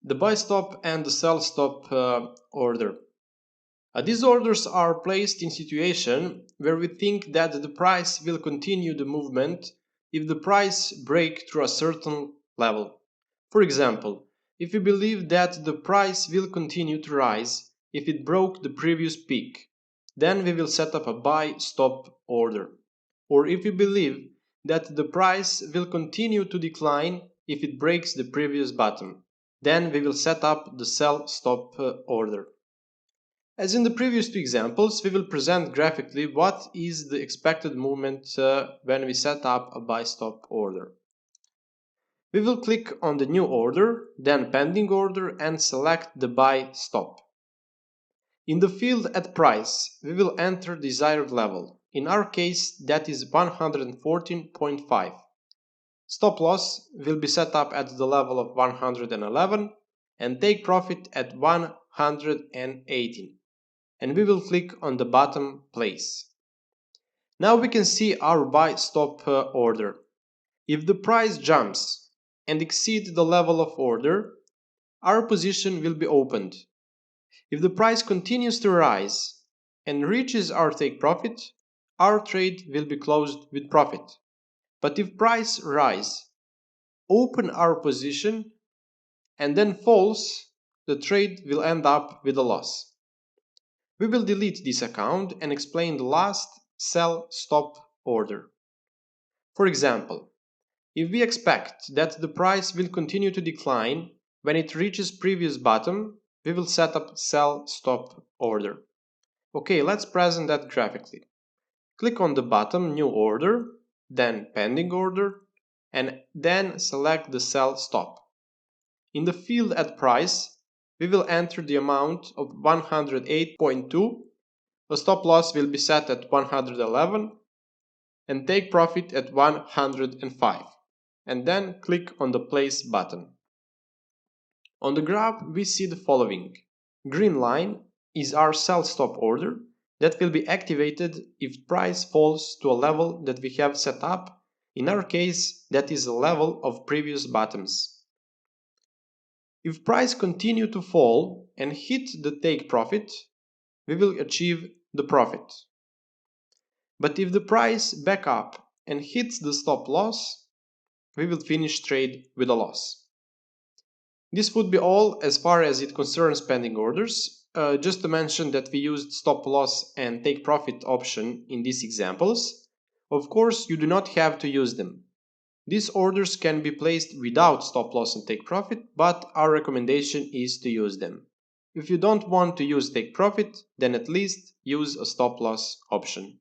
the buy stop and the sell stop order. These orders are placed in situation where we think that the price will continue the movement if the price break through a certain level. For example, if we believe that the price will continue to rise if it broke the previous peak, then we will set up a buy stop order. Or if we believe that the price will continue to decline if it breaks the previous bottom, then we will set up the sell stop order. As in the previous two examples, we will present graphically what is the expected movement when we set up a buy stop order. We will click on the new order, then pending order, and select the buy stop. In the field at price, we will enter desired level. In our case, that is 114.5. Stop loss will be set up at the level of 111 and take profit at 118. And we will click on the bottom place. Now we can see our buy stop order. If the price jumps and exceeds the level of order, our position will be opened. If the price continues to rise and reaches our take profit, our trade will be closed with profit. But if price rise, open our position and then falls, the trade will end up with a loss. We will delete this account and explain the last sell stop order. For example, if we expect that the price will continue to decline when it reaches previous bottom, we will set up sell stop order. Okay, let's present that graphically. Click on the bottom new order, then pending order, and then select the sell stop. In the field at price, we will enter the amount of 108.2. The stop loss will be set at 111 and take profit at 105, and then click on the place button. On the graph we see the following. Green line is our sell stop order that will be activated if price falls to a level that we have set up. In our case, that is the level of previous bottoms. If price continue to fall and hit the take profit, we will achieve the profit. But if the price back up and hits the stop loss, we will finish trade with a loss. This would be all as far as it concerns pending orders. Just to mention that we used stop loss and take profit option in these examples. Of course, you do not have to use them. These orders can be placed without stop loss and take profit, but our recommendation is to use them. If you don't want to use take profit, then at least use a stop loss option.